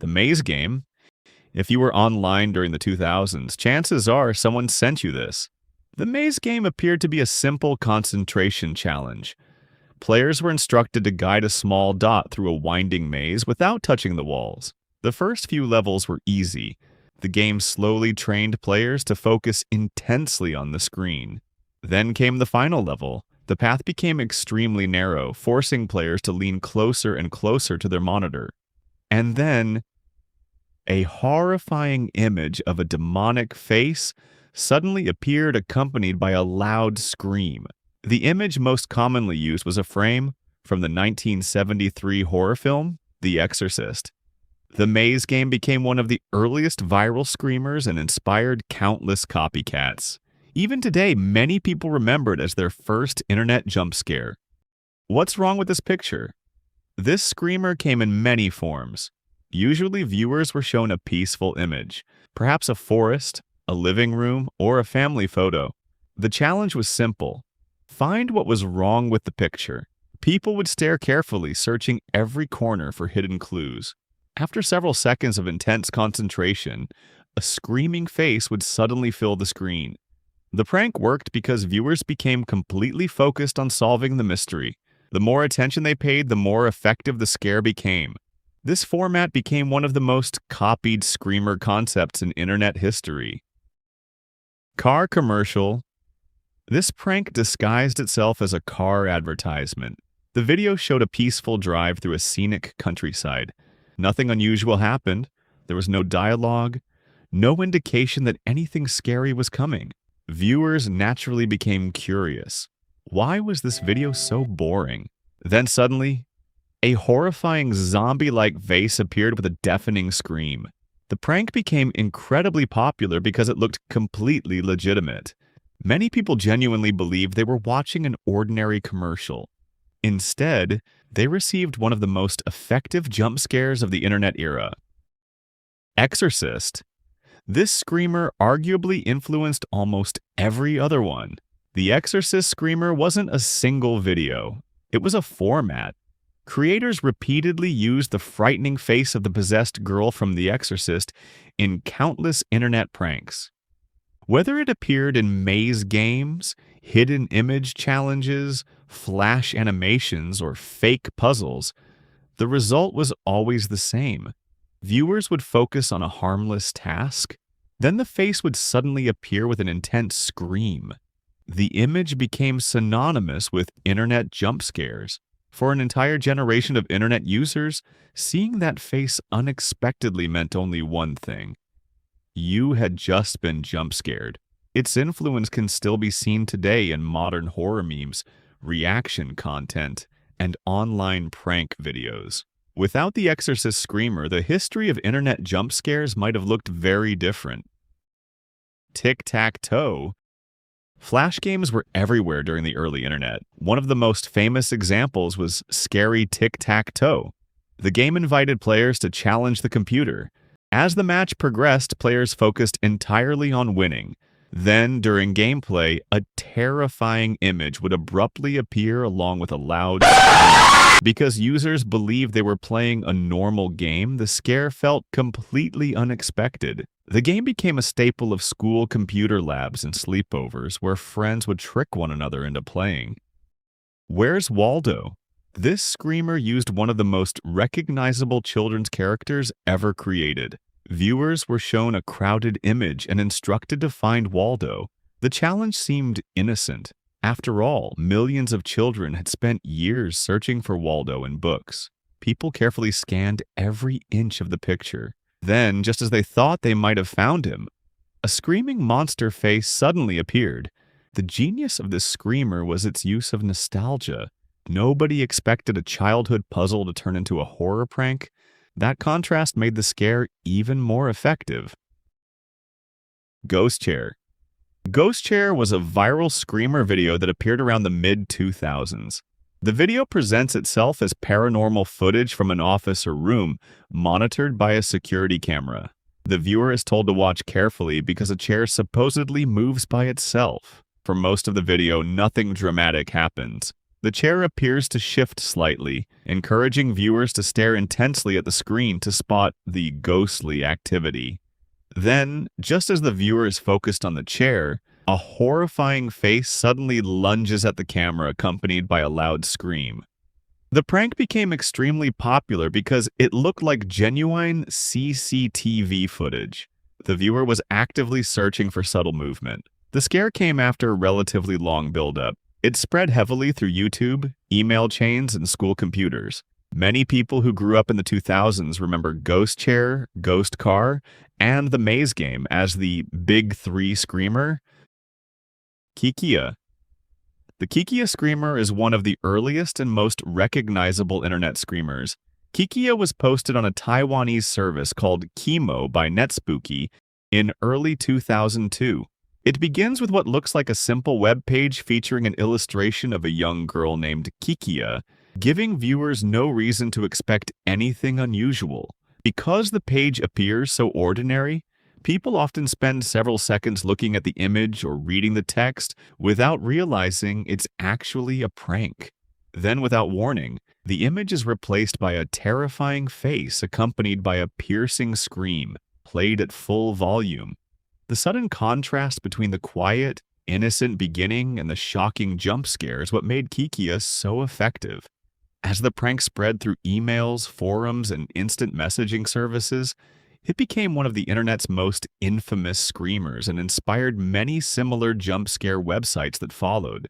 The maze game. If you were online during the 2000s, chances are someone sent you this. The maze game appeared to be a simple concentration challenge. Players were instructed to guide a small dot through a winding maze without touching the walls. The first few levels were easy. The game slowly trained players to focus intensely on the screen. Then came the final level. The path became extremely narrow, forcing players to lean closer and closer to their monitor. And then, a horrifying image of a demonic face suddenly appeared, accompanied by a loud scream. The image most commonly used was a frame from the 1973 horror film, The Exorcist. The maze game became one of the earliest viral screamers and inspired countless copycats. Even today, many people remember it as their first internet jump scare. What's wrong with this picture? This screamer came in many forms. Usually, viewers were shown a peaceful image, perhaps a forest, a living room, or a family photo. The challenge was simple. Find what was wrong with the picture. People would stare carefully, searching every corner for hidden clues. After several seconds of intense concentration, a screaming face would suddenly fill the screen. The prank worked because viewers became completely focused on solving the mystery. The more attention they paid, the more effective the scare became. This format became one of the most copied screamer concepts in internet history. Car commercial. This prank disguised itself as a car advertisement. The video showed a peaceful drive through a scenic countryside. Nothing unusual happened. There was no dialogue, no indication that anything scary was coming. Viewers naturally became curious. Why was this video so boring? Then suddenly, a horrifying zombie-like face appeared with a deafening scream. The prank became incredibly popular because it looked completely legitimate. Many people genuinely believed they were watching an ordinary commercial. Instead, they received one of the most effective jump scares of the internet era. Exorcist. This screamer arguably influenced almost every other one. The Exorcist screamer wasn't a single video. It was a format. Creators repeatedly used the frightening face of the possessed girl from The Exorcist in countless internet pranks. Whether it appeared in maze games, hidden image challenges, flash animations, or fake puzzles, the result was always the same. Viewers would focus on a harmless task, then the face would suddenly appear with an intense scream. The image became synonymous with internet jump scares. For an entire generation of internet users, seeing that face unexpectedly meant only one thing. You had just been jump scared. Its influence can still be seen today in modern horror memes, reaction content, and online prank videos. Without the Exorcist screamer, the history of internet jump scares might have looked very different. Tic-tac-toe. Flash games were everywhere during the early internet. One of the most famous examples was scary tic-tac-toe. The game invited players to challenge the computer. As the match progressed, players focused entirely on winning. Then, during gameplay, a terrifying image would abruptly appear along with a loud scream. Because users believed they were playing a normal game, the scare felt completely unexpected. The game became a staple of school computer labs and sleepovers where friends would trick one another into playing. Where's Waldo? This screamer used one of the most recognizable children's characters ever created. Viewers were shown a crowded image and instructed to find Waldo. The challenge seemed innocent. After all, millions of children had spent years searching for Waldo in books. People carefully scanned every inch of the picture. Then, just as they thought they might have found him, a screaming monster face suddenly appeared. The genius of this screamer was its use of nostalgia. Nobody expected a childhood puzzle to turn into a horror prank. That contrast made the scare even more effective. Ghost Chair. Ghost Chair was a viral screamer video that appeared around the mid-2000s. The video presents itself as paranormal footage from an office or room, monitored by a security camera. The viewer is told to watch carefully because a chair supposedly moves by itself. For most of the video, nothing dramatic happens. The chair appears to shift slightly, encouraging viewers to stare intensely at the screen to spot the ghostly activity. Then, just as the viewer is focused on the chair, a horrifying face suddenly lunges at the camera, accompanied by a loud scream. The prank became extremely popular because it looked like genuine CCTV footage. The viewer was actively searching for subtle movement. The scare came after a relatively long build-up. It spread heavily through YouTube, email chains, and school computers. Many people who grew up in the 2000s remember Ghost Chair, Ghost Car, and the Maze Game as the Big Three Screamer. Kikia. The Kikia Screamer is one of the earliest and most recognizable internet screamers. Kikia was posted on a Taiwanese service called Kimo by NetSpooky in early 2002. It begins with what looks like a simple web page featuring an illustration of a young girl named Kikia, giving viewers no reason to expect anything unusual. Because the page appears so ordinary, people often spend several seconds looking at the image or reading the text without realizing it's actually a prank. Then, without warning, the image is replaced by a terrifying face accompanied by a piercing scream, played at full volume. The sudden contrast between the quiet, innocent beginning and the shocking jump scare is what made Kikia so effective. As the prank spread through emails, forums, and instant messaging services, it became one of the internet's most infamous screamers and inspired many similar jump scare websites that followed.